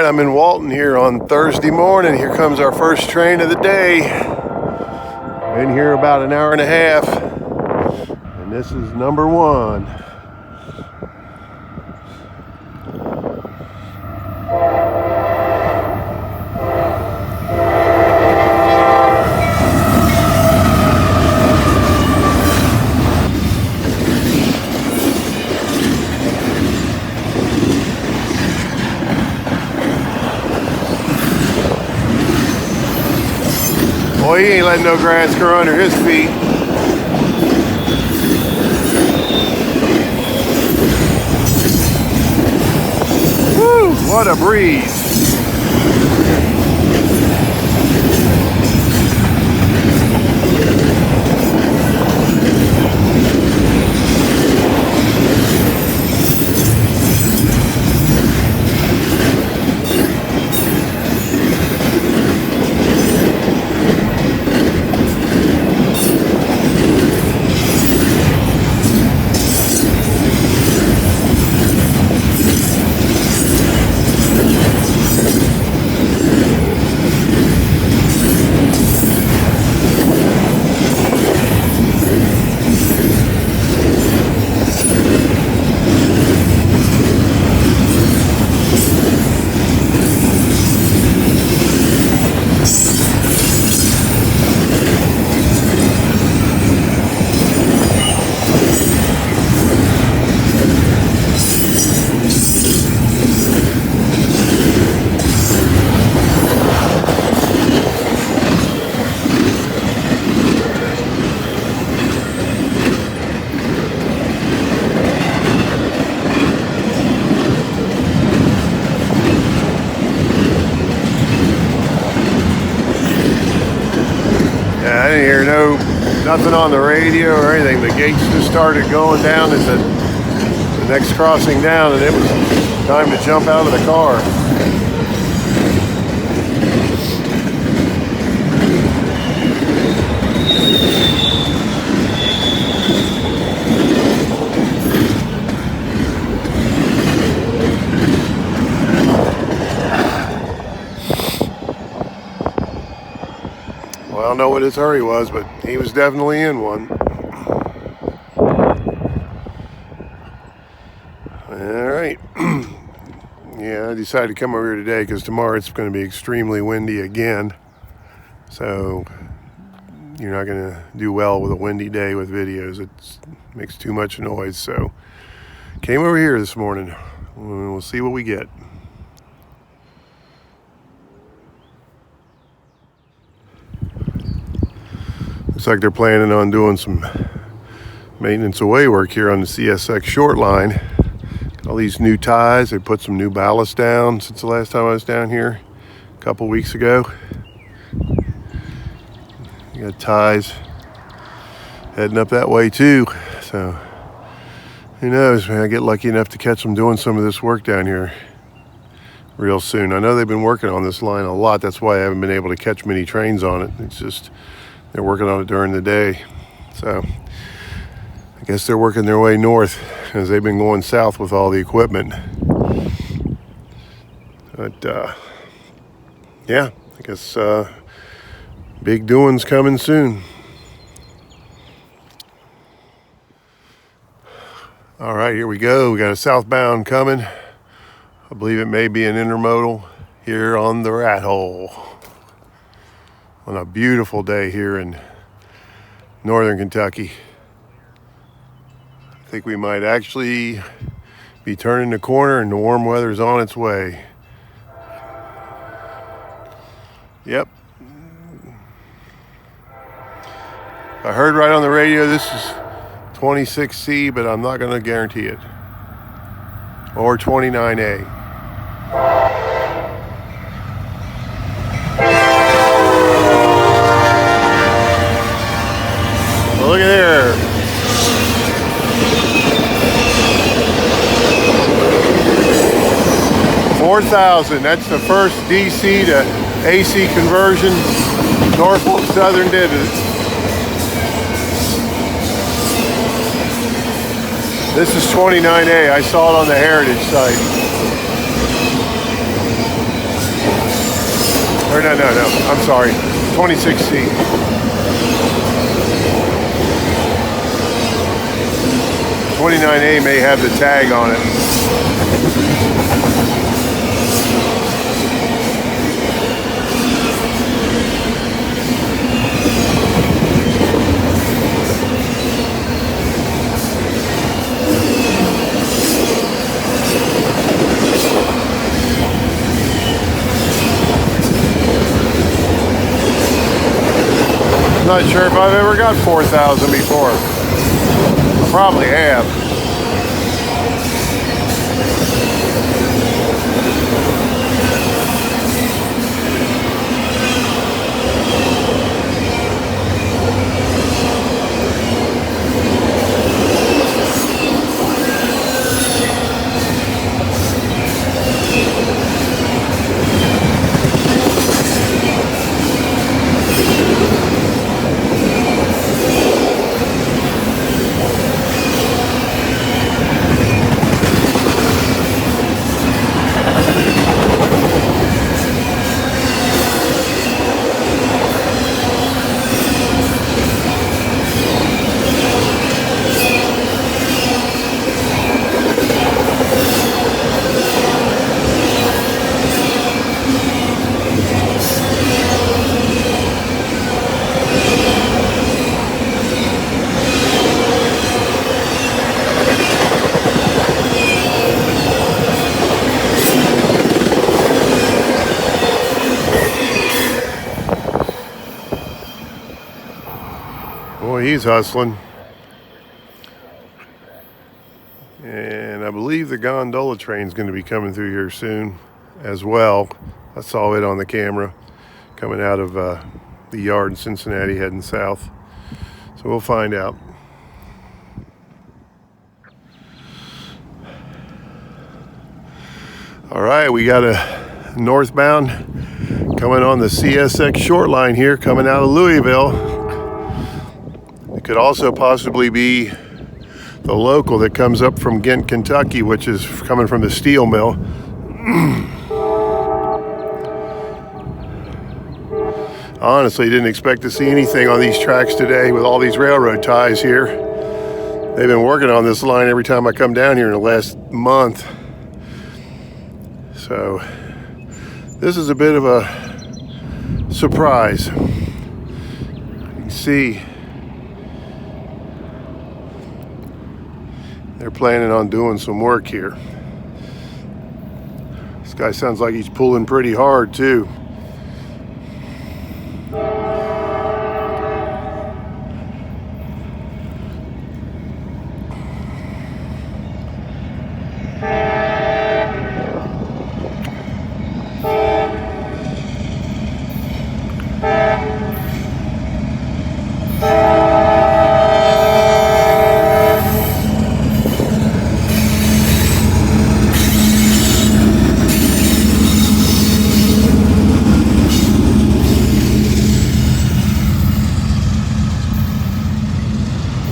right, I'm in Walton here on Thursday morning. Here comes our first train of the day. Been here about an hour and a half, and this is number one. Boy, he ain't letting no grass grow under his feet. Woo, what a breeze. I didn't hear nothing on the radio or anything. The gates just started going down at the next crossing down, and it was time to jump out of the car. Well, I don't know what his hurry was, but he was definitely in one. All right. Yeah, I decided to come over here today because tomorrow it's going to be extremely windy again. So you're not going to do well with a windy day with videos. It makes too much noise. So came over here this morning. We'll see what we get. Looks like they're planning on doing some maintenance away work here on the CSX Shortline. All these new ties. They put some new ballast down since the last time I was down here a couple weeks ago. You got ties heading up that way too. So who knows, man, I get lucky enough to catch them doing some of this work down here real soon. I know they've been working on this line a lot. That's why I haven't been able to catch many trains on it. It's just they're working on it during the day. So I guess they're working their way north as they've been going south with all the equipment. But yeah, I guess big doings coming soon. All right, here we go. We got a southbound coming. I believe it may be an intermodal here on the Rat Hole on a beautiful day here in northern Kentucky. I think we might actually be turning the corner and the warm weather's on its way. Yep. I heard right on the radio this is 26C, but I'm not going to guarantee it. Or 29A. Well, look at there. $4,000. That's the first DC to AC conversion Norfolk Southern did it. This is 29A. I saw it on the Heritage site. No. I'm sorry. 26C. 29A may have the tag on it. Not sure if I've ever got 4,000 before. I probably have. Boy, he's hustling. And I believe the gondola train's going to be coming through here soon as well. I saw it on the camera coming out of the yard in Cincinnati heading south. So we'll find out. All right, we got a northbound coming on the CSX Shortline here coming out of Louisville. It could also possibly be the local that comes up from Ghent, Kentucky, which is coming from the steel mill. Honestly, didn't expect to see anything on these tracks today with all these railroad ties here. They've been working on this line every time I come down here in the last month. So this is a bit of a surprise. You can see they're planning on doing some work here. This guy sounds like he's pulling pretty hard too.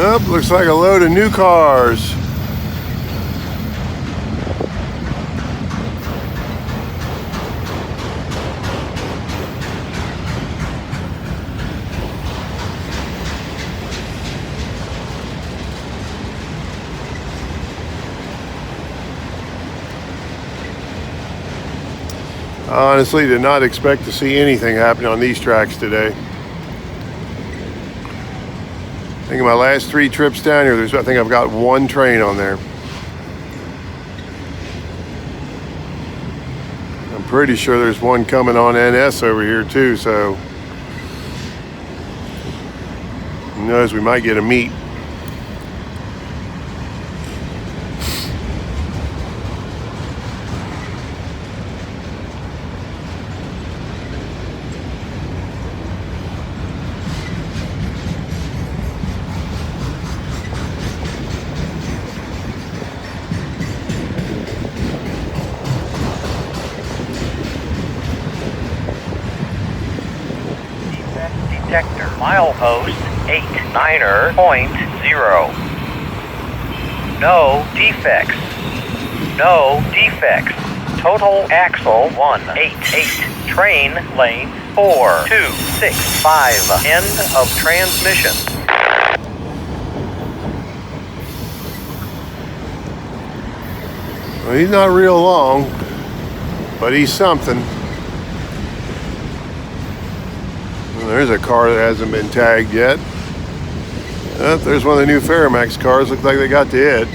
Oh, looks like a load of new cars. I honestly did not expect to see anything happening on these tracks today. I think in my last 3 trips down here, I think I've got 1 train on there. I'm pretty sure there's one coming on NS over here too, so who knows, we might get a meet. Detector milepost 89.0. No defects. No defects. Total axle 188. train lane 4265. End of transmission. Well, he's not real long, but he's something. Well, there's a car that hasn't been tagged yet. There's one of the new Ferromax cars. Looks like they got the it.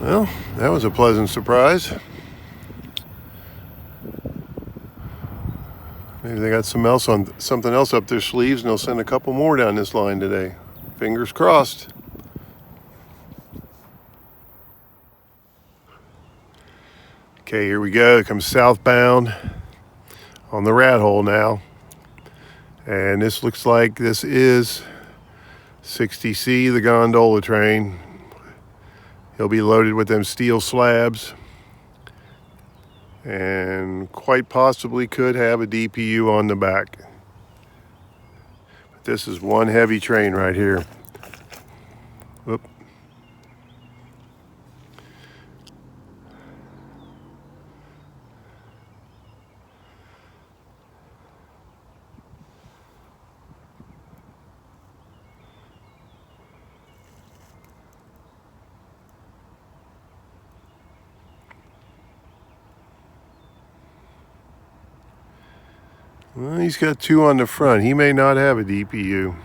Well, that was a pleasant surprise. Maybe they got something else up their sleeves, and they'll send a couple more down this line today. Fingers crossed. Okay, here we go. It comes southbound on the rat hole now. And this looks like this is 60C, the gondola train. He'll be loaded with them steel slabs and quite possibly could have a DPU on the back. But this is one heavy train right here. Whoop. Well, he's got two on the front. He may not have a DPU.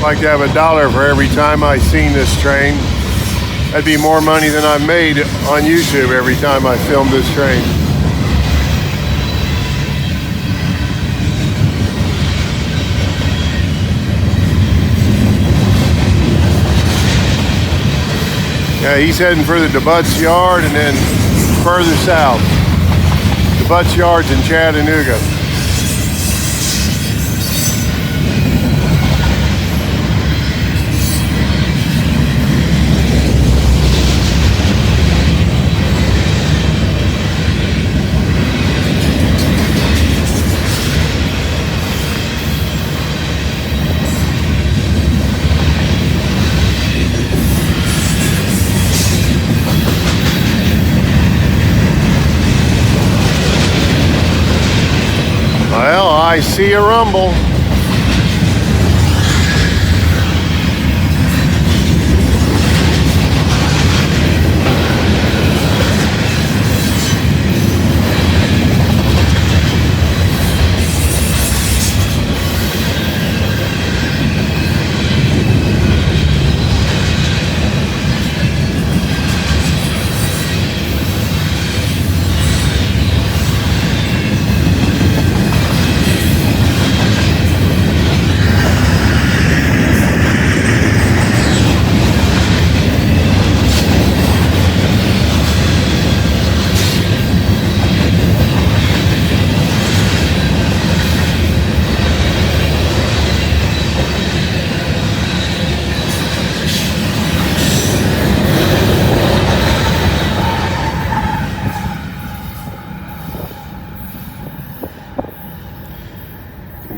Like to have $1 for every time I seen this train. That'd be more money than I made on YouTube every time I filmed this train. Yeah, he's heading for the DeButts Yard and then further south. DeButts Yard's in Chattanooga. Well, I see a rumble.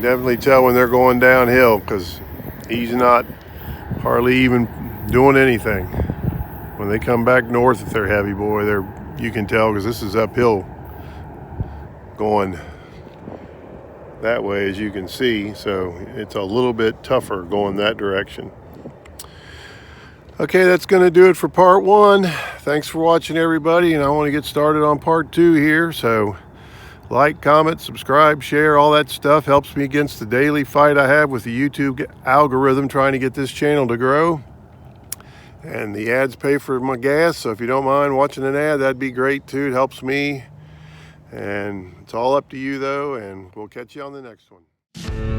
Definitely tell when they're going downhill because he's not hardly even doing anything. When they come back north, if they're heavy, boy, you can tell because this is uphill going that way, as you can see, so it's a little bit tougher going that direction. Okay, that's going to do it for part 1. Thanks for watching, everybody, and I want to get started on part 2 here. So like, comment, subscribe, share, all that stuff helps me against the daily fight I have with the YouTube algorithm trying to get this channel to grow. And the ads pay for my gas, so if you don't mind watching an ad, that'd be great too. It helps me. And it's all up to you though, and we'll catch you on the next one.